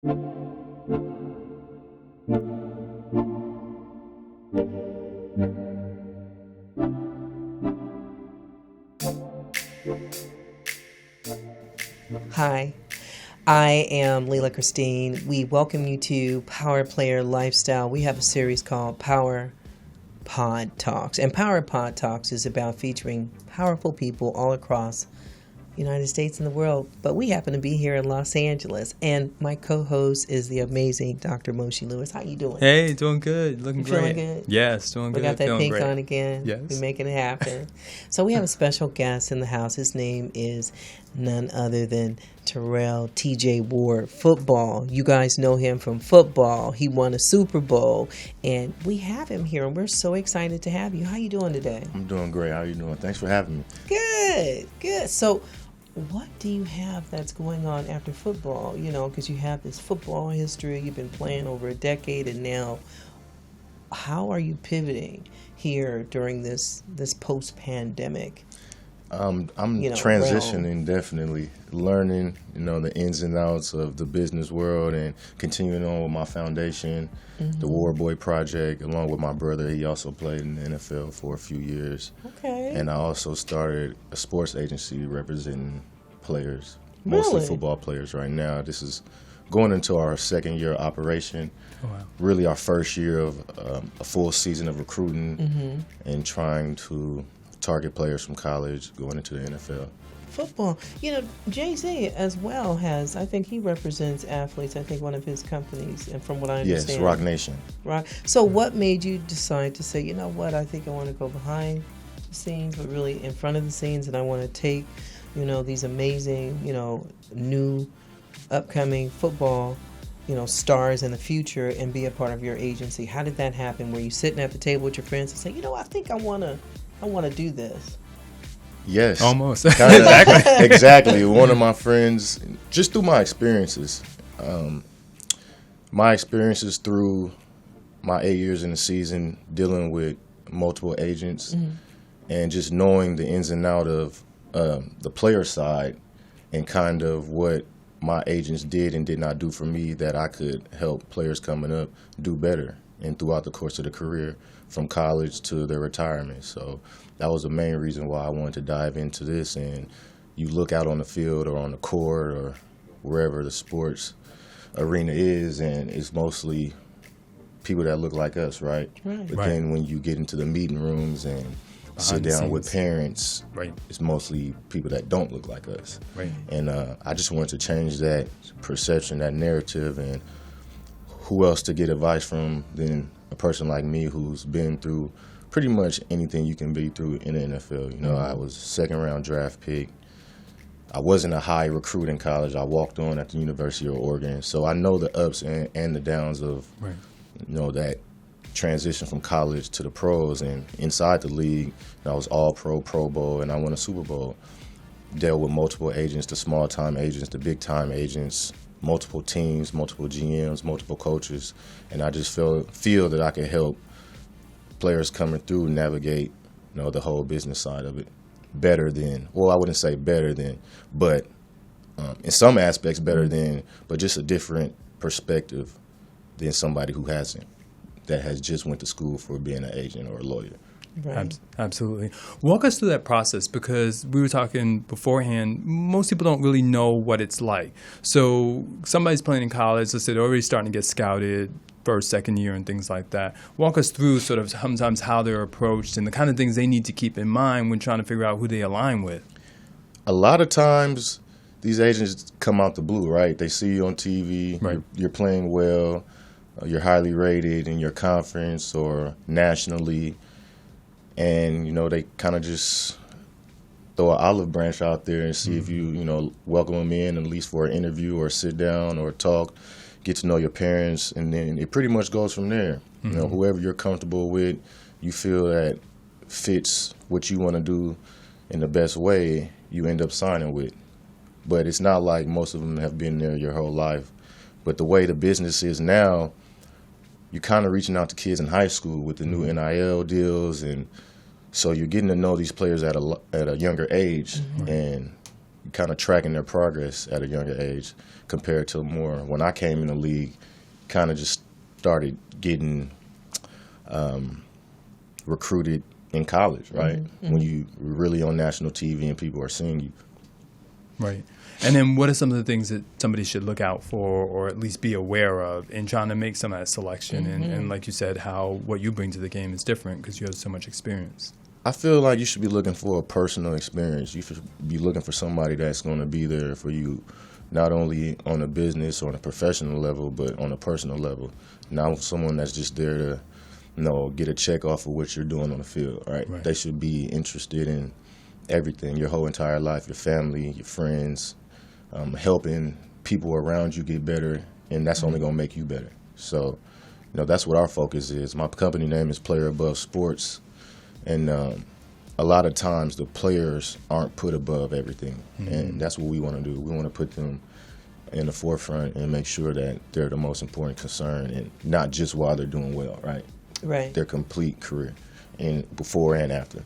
Hi, I am Lela Christine. We welcome you to Power Player Lifestyle. We have a series called Power Pod Talks. And Power Pod Talks is about featuring powerful people all across the United States and the world. But we happen to be here in Los Angeles. And my co-host is the amazing Dr. Moshe Lewis. How you doing? Hey, doing good. Looking you great. Feeling good? Yes, doing good. We got that feeling pink great. on again. Yes. We're making it happen. So we have a special guest in the house. His name is none other than T.J Ward, football. You guys know him from football. He won a Super Bowl, and we have him here, and we're so excited to have you. How you doing today? I'm doing great. How you doing? Thanks for having me. Good, good. So what do you have that's going on after football? You know, because you have this football history. You've been playing over a decade, and now how are you pivoting here during this post-pandemic? I'm transitioning, definitely learning, the ins and outs of the business world and continuing on with my foundation, the Warboy project, along with my brother. He also played in the NFL for a few years. Okay. And I also started a sports agency representing players, Really? mostly football players right now. This is going into our second year of operation. Oh, wow. Really our first year of a full season of recruiting and trying to target players from college going into the NFL. Football. Jay-Z as well has, I think he represents athletes, I think one of his companies, and from what I understand. Yes, Rock Nation. Right. So what made you decide to say, you know what, I think I want to go behind the scenes, but really in front of the scenes, and I want to take, these amazing, new upcoming football, stars in the future and be a part of your agency? How did that happen? Were you sitting at the table with your friends and say, I think I want to do this? Yes. Almost. Exactly. One of my friends, just through my experiences through my 8 years in the season, dealing with multiple agents and just knowing the ins and out of the player side and kind of what my agents did and did not do for me that I could help players coming up do better and throughout the course of the career, from college to their retirement. So that was the main reason why I wanted to dive into this. And you look out on the field or on the court or wherever the sports arena is, and it's mostly people that look like us, right? But then when you get into the meeting rooms and sit down with parents, it's mostly people that don't look like us. And I just wanted to change that perception, that narrative, and who else to get advice from than a person like me who's been through pretty much anything you can be through in the NFL. I was second-round draft pick. I wasn't a high recruit in college. I walked on at the University of Oregon. So I know the ups and the downs of, that transition from college to the pros. And inside the league, I was all-pro, Pro Bowl, and I won a Super Bowl. Dealt with multiple agents, the small-time agents, the big-time agents, multiple teams, multiple GMs, multiple coaches, and I just feel that I can help players coming through navigate, the whole business side of it better than, well, I wouldn't say better than, but in some aspects better than, but just a different perspective than somebody who hasn't, that has just went to school for being an agent or a lawyer. Right. Absolutely. Walk us through that process, because we were talking beforehand, most people don't really know what it's like. So somebody's playing in college, let's say they're already starting to get scouted first, second year and things like that. Walk us through sort of sometimes how they're approached and the kind of things they need to keep in mind when trying to figure out who they align with. A lot of times these agents come out the blue, right? They see you on TV, you're playing well, you're highly rated in your conference or nationally, and, they kind of just throw an olive branch out there and see if you, welcome them in at least for an interview or sit down or talk, get to know your parents, and then it pretty much goes from there. Whoever you're comfortable with, you feel that fits what you want to do in the best way, you end up signing with. But it's not like most of them have been there your whole life. But the way the business is now, you're kind of reaching out to kids in high school with the new NIL deals, and so you're getting to know these players at a younger age, and kind of tracking their progress at a younger age compared to more when I came in the league, kind of just started getting recruited in college, right? When you were really on national TV and people are seeing you. Right. And then what are some of the things that somebody should look out for or at least be aware of in trying to make some of that selection? And like you said, how what you bring to the game is different because you have so much experience. I feel like you should be looking for a personal experience. You should be looking for somebody that's going to be there for you, not only on a business or on a professional level, but on a personal level. Not someone that's just there to, get a check off of what you're doing on the field, right? They should be interested in everything, your whole entire life, your family, your friends, helping people around you get better, and that's only going to make you better. So, that's what our focus is. My company name is Player Above Sports, and a lot of times the players aren't put above everything, and that's what we want to do. We want to put them in the forefront and make sure that they're the most important concern, and not just while they're doing well, right? Right. Their complete career, and before and after.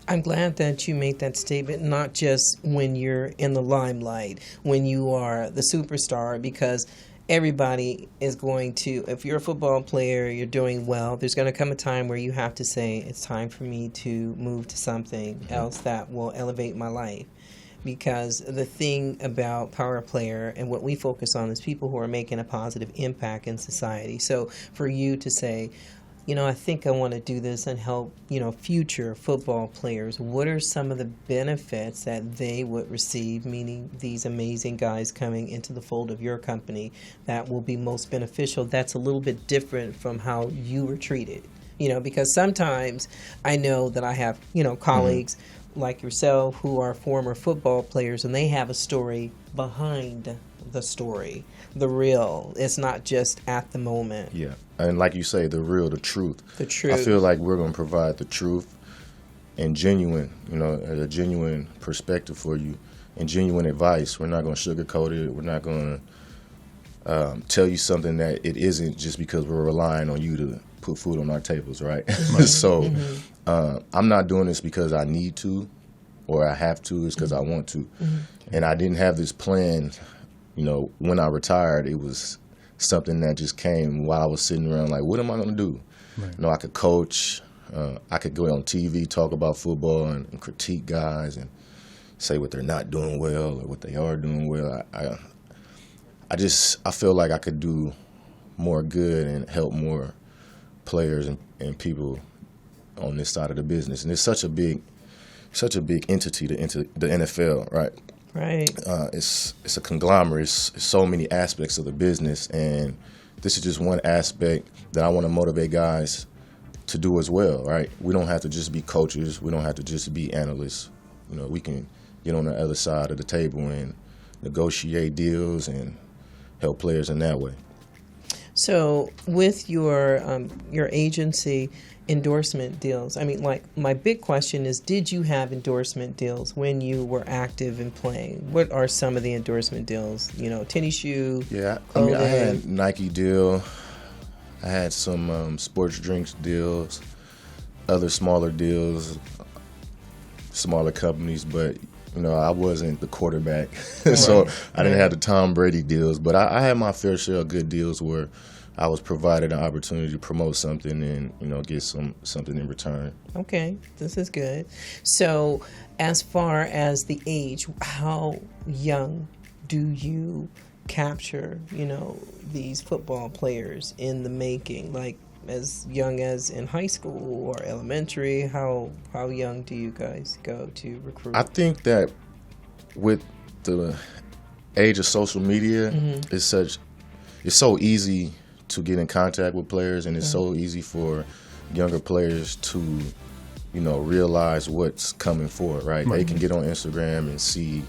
I'm glad that you made that statement, not just when you're in the limelight, when you are the superstar, because everybody is going to, if you're a football player, you're doing well, there's going to come a time where you have to say, it's time for me to move to something else that will elevate my life. Because the thing about Power Player and what we focus on is people who are making a positive impact in society. So for you to say, I think I want to do this and help, future football players, what are some of the benefits that they would receive, meaning these amazing guys coming into the fold of your company that will be most beneficial? That's a little bit different from how you were treated, because sometimes I know that I have, colleagues like yourself who are former football players, and they have a story behind the story, the real. It's not just at the moment. Yeah. And like you say, the real, the truth. The truth. I feel like we're going to provide the truth and genuine, a genuine perspective for you and genuine advice. We're not going to sugarcoat it. We're not going to tell you something that it isn't just because we're relying on you to put food on our tables, right? So I'm not doing this because I need to or I have to. It's because I want to. And I didn't have this plan, when I retired. It was something that just came while I was sitting around like, what am I going to do? Right. I could coach. I could go on TV, talk about football and critique guys and say what they're not doing well or what they are doing well. I feel like I could do more good and help more players and people on this side of the business. And it's such a big entity, the NFL, right? Right. It's a conglomerate. It's so many aspects of the business, and this is just one aspect that I want to motivate guys to do as well, right? We don't have to just be coaches. We don't have to just be analysts. We can get on the other side of the table and negotiate deals and help players in that way. So with your agency endorsement deals, my big question is, did you have endorsement deals when you were active and playing? What are some of the endorsement deals? Tennis shoe, Yeah, clothing? I had Nike deal. I had some sports drinks deals, other smaller deals, smaller companies, but I wasn't the quarterback, so I didn't have the Tom Brady deals. But I had my fair share of good deals where I was provided an opportunity to promote something and get something in return. Okay, this is good. So, as far as the age, how young do you capture these football players in the making? Like as young as in high school or elementary? How young do you guys go to recruit? I think that with the age of social media, it's so easy to get in contact with players, and it's so easy for younger players to, realize what's coming forward, right? They can get on Instagram and see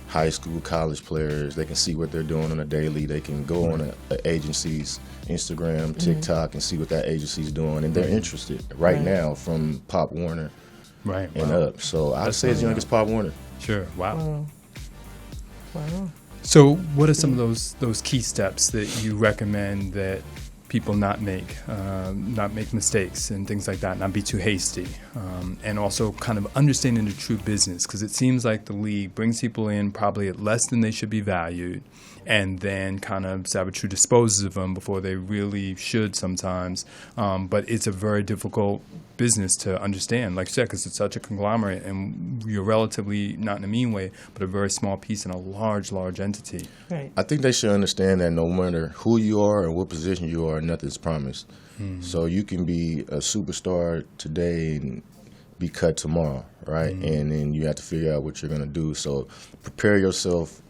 high school, college players. They can see what they're doing on a daily. They can go on an agency's Instagram, TikTok, and see what that agency's doing, and they're interested right now from Pop Warner and up. So I'd say as young as Pop Warner. Sure. Wow. Wow. So what are some of those key steps that you recommend that people not make mistakes and things like that, not be too hasty, and also kind of understanding the true business, because it seems like the league brings people in probably at less than they should be valued, and then kind of saboteur disposes of them before they really should sometimes. But it's a very difficult business to understand, like you said, because it's such a conglomerate, and you're relatively, not in a mean way, but a very small piece in a large entity. Right. I think they should understand that no matter who you are and what position you are, nothing's promised. So you can be a superstar today and be cut tomorrow, right? And then you have to figure out what you're going to do. So prepare yourself.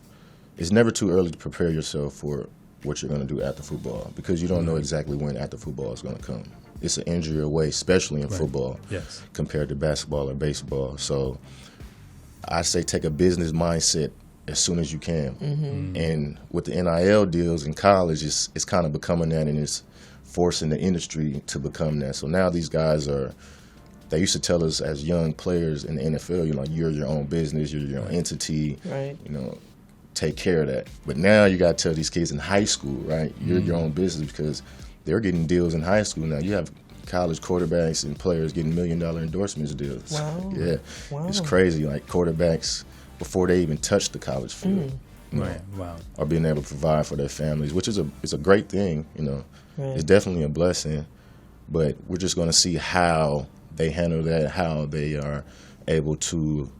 It's never too early to prepare yourself for what you're going to do after football, because you don't know exactly when after football is going to come. It's an injury away, especially in football, compared to basketball or baseball. So I say take a business mindset as soon as you can. And with the NIL deals in college, it's kind of becoming that, and it's forcing the industry to become that. So now these guys they used to tell us as young players in the NFL, you're your own business, you're your own entity, right. Take care of that. But now you got to tell these kids in high school, right, you're your own business, because they're getting deals in high school now. You have college quarterbacks and players getting $1 million endorsements deals. Wow. Yeah. Wow. It's crazy. Like quarterbacks, before they even touch the college field, are being able to provide for their families, which is a great thing. Right. It's definitely a blessing. But we're just going to see how they handle that, how they are able to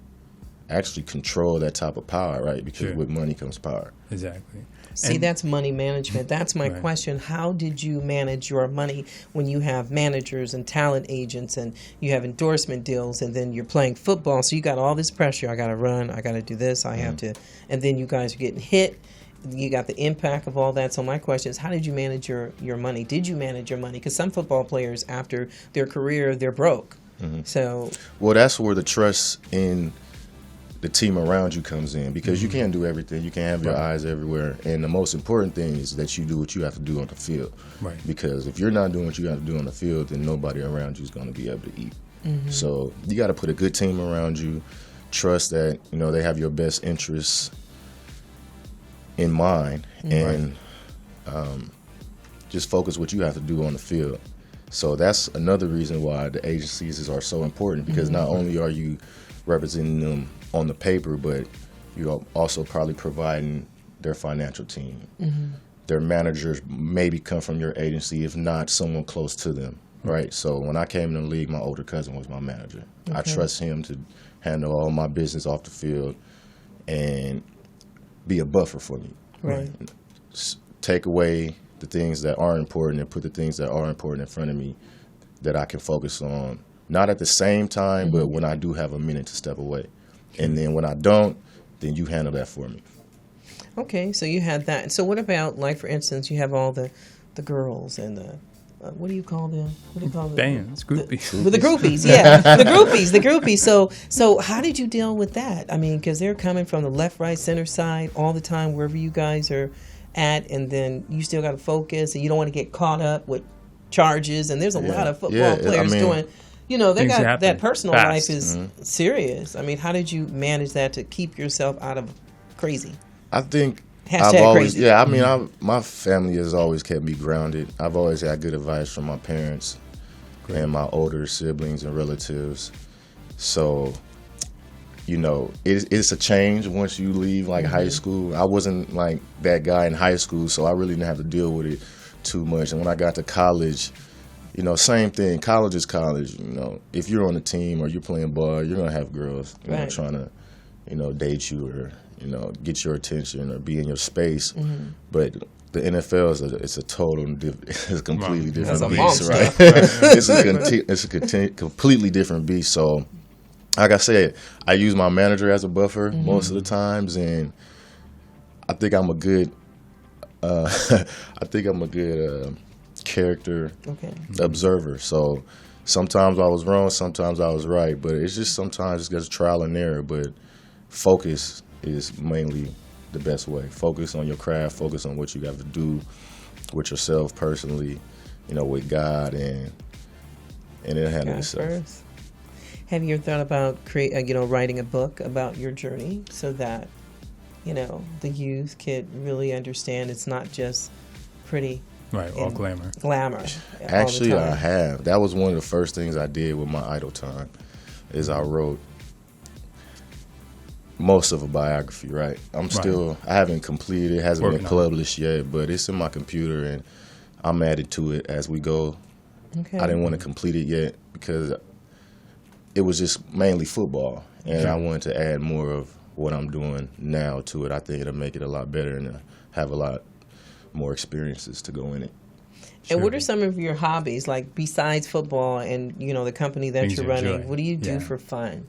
actually control that type of power, right? Because with money comes power. Exactly. See, that's money management. That's my question. How did you manage your money when you have managers and talent agents and you have endorsement deals, and then you're playing football, so you got all this pressure. I got to run. I got to do this. I have to. And then you guys are getting hit. You got the impact of all that. So my question is, how did you manage your money? Did you manage your money? Because some football players, after their career, they're broke. So, well, that's where the trust in the team around you comes in, because you can't do everything. You can't have your eyes everywhere. And the most important thing is that you do what you have to do on the field. Right. Because if you're not doing what you have to do on the field, then nobody around you is going to be able to eat. So you got to put a good team around you, trust that, they have your best interests in mind, and just focus what you have to do on the field. So that's another reason why the agencies are so important, because not only are you representing them on the paper, but you're also probably providing their financial team. Their managers maybe come from your agency, if not someone close to them, right? So when I came in the league, my older cousin was my manager. I trust him to handle all my business off the field and be a buffer for me. right. Take away the things that aren't important and put the things that are important in front of me that I can focus on. Not at the same time, but when I do have a minute to step away. And then when I don't, then you handle that for me. Okay, so you had that. So what about, like, for instance, you have all the girls and the, what do you call them? What do you call them? Bands, groupies. The groupies, yeah. the groupies. So how did you deal with that? I mean, because they're coming from the left, right, center side all the time, wherever you guys are at, and then you still got to focus, and you don't want to get caught up with charges. And there's a lot of football players doing, they got that personal life is serious. I mean, how did you manage that to keep yourself out of crazy? I think Hashtag I've always, crazy. my family has always kept me grounded. I've always had good advice from my parents and my older siblings and relatives. So, it's a change once you leave, like, high school. I wasn't, like, that guy in high school, so I really didn't have to deal with it too much. And when I got to college, same thing. College is college. If you're on a team or you're playing ball, you're going to have girls trying to, date you or, get your attention or be in your space. But the NFL is a completely different beast, right? It's a completely different beast. So, like I said, I use my manager as a buffer most of the times, and I think I'm a good character observer. So sometimes I was wrong, sometimes I was right, but it's just sometimes it's just trial and error. But focus is mainly the best way. Focus on your craft, focus on what you got to do with yourself personally, with God, and it'll handle itself. First. Have you ever thought about writing a book about your journey so that, the youth could really understand it's not just pretty? Right, all glamour. Glamour. Actually, all the time. I have. That was one of the first things I did with my idle time, is I wrote most of a biography, right? I haven't completed it, hasn't been published yet, but it's in my computer and I'm adding to it as we go. Okay. I didn't want to complete it yet because it was just mainly football, and I wanted to add more of what I'm doing now to it. I think it'll make it a lot better and have a lot more experiences to go in it. And what are some of your hobbies, like besides football and, you know, the company that Things you're you running? enjoy. What do you do Yeah. for fun?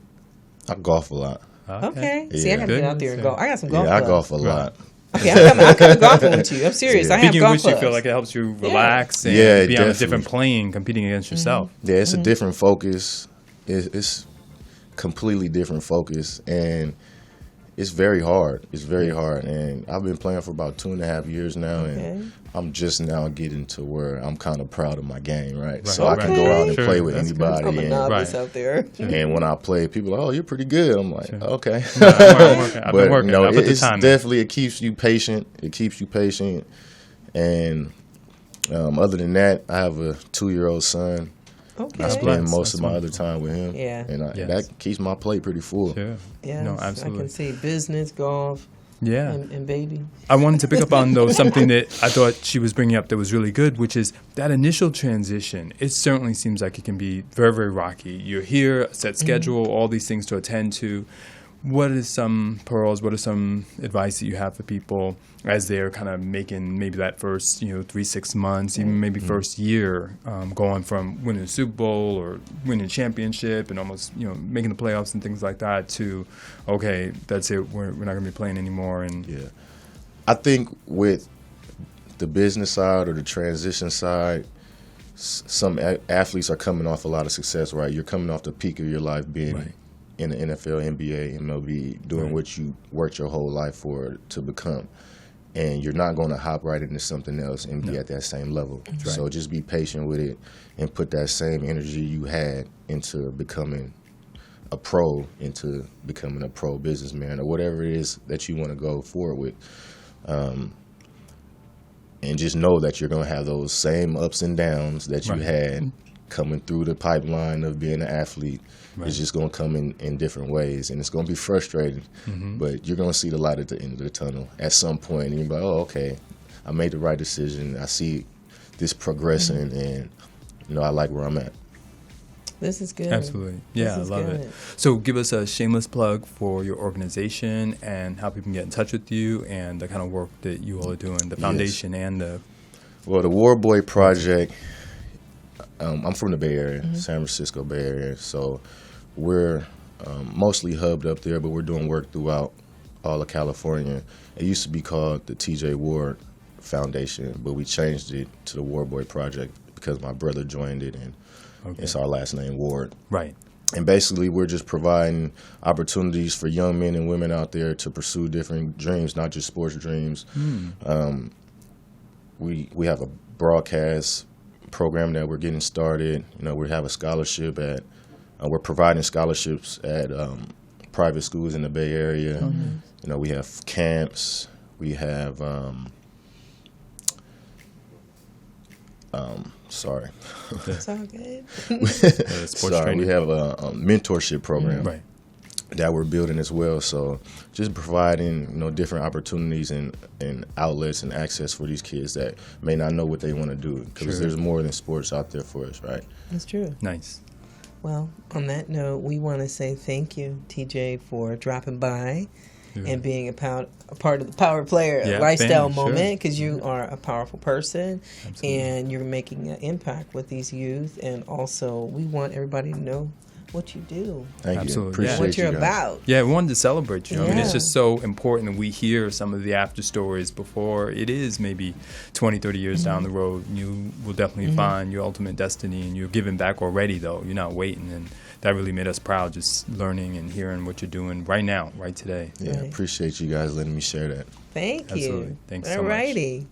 I golf a lot. Okay. See, Yeah. I got to get out there and golf. I got some golf Yeah, I clubs. golf a lot. Okay, I'm coming golfing with you. I'm serious. Yeah. I have Speaking of golf which, you clubs. feel like it helps you relax and Yeah, be on a definitely. different plane competing against yourself. Yeah, it's a different focus. It's completely different focus, and it's very hard. It's very hard, and I've been playing for about 2.5 years now, and I'm just now getting to where I'm kind of proud of my game, right? So I can go out and play with anybody. I'm a And, novice out there. and when I play, people are like, "Oh, you're pretty good." I'm like, "Okay." I'm working. I've But been working. no, I put the it's time in. definitely, it keeps you patient. It keeps you patient, and other than that, I have a 2-year-old son. Okay. I spend blessed. most of That's my wonderful. other time with him. Yeah. And Yes. that keeps my plate pretty full. Sure. Yes, No, I absolutely. can see business, golf, Yeah. and baby. I wanted to pick up on, though, something that I thought she was bringing up that was really good, which is that initial transition. It certainly seems like it can be very, very rocky. You're here, a set schedule, all these things to attend to. What are some pearls, what are some advice that you have for people as they're kind of making maybe that first, 3-6 months, even maybe first year, going from winning a Super Bowl or winning a championship and almost, making the playoffs and things like that to, okay, that's it, we're not going to be playing anymore. And Yeah. I think with the business side or the transition side, some athletes are coming off a lot of success, right? You're coming off the peak of your life being in the NFL, NBA, MLB, doing what you worked your whole life for to become. And you're not going to hop right into something else and be at that same level. So just be patient with it and put that same energy you had into becoming a pro, into becoming a pro businessman or whatever it is that you want to go forward with. And just know that you're going to have those same ups and downs that you had coming through the pipeline of being an athlete. It's just going to come in different ways, and it's going to be frustrating, but you're going to see the light at the end of the tunnel at some point, and you're like, oh, okay, I made the right decision. I see this progressing, and, I like where I'm at. This is good. absolutely. Yeah, I love it. So give us a shameless plug for your organization and how people can get in touch with you and the kind of work that you all are doing, the foundation and the... Well, the Warboy project, I'm from the Bay Area, San Francisco Bay Area, so we're mostly hubbed up there, but we're doing work throughout all of California. It used to be called the T.J. Ward Foundation, but we changed it to the Warboy Project because my brother joined it, and it's our last name, Ward. Right. And basically, we're just providing opportunities for young men and women out there to pursue different dreams, not just sports dreams. We have a broadcast program that we're getting started. We have a scholarship at, we're providing scholarships at private schools in the Bay Area. We have camps. We have, sorry. It's all good. Sports Sorry, training. we have a mentorship program Right. that we're building as well. So just providing, different opportunities and outlets and access for these kids that may not know what they want to do, because there's more than sports out there for us, right? That's true. Nice. Well, on that note, we want to say thank you, TJ, for dropping by and being a part of the Power Player Lifestyle moment, because you are a powerful person and you're making an impact with these youth. And also, we want everybody to know what you do. Thank Absolutely. you. Appreciate What you're you guys. about. Yeah, we wanted to celebrate you. I mean, it's Yeah. just so important that we hear some of the after stories before it is maybe 20, 30 years down the road. You will definitely find your ultimate destiny, and you're giving back already, though. You're not waiting, and that really made us proud, just learning and hearing what you're doing right now, right today. Yeah, appreciate you guys letting me share that. Thank you. Absolutely. Thanks so much. All righty.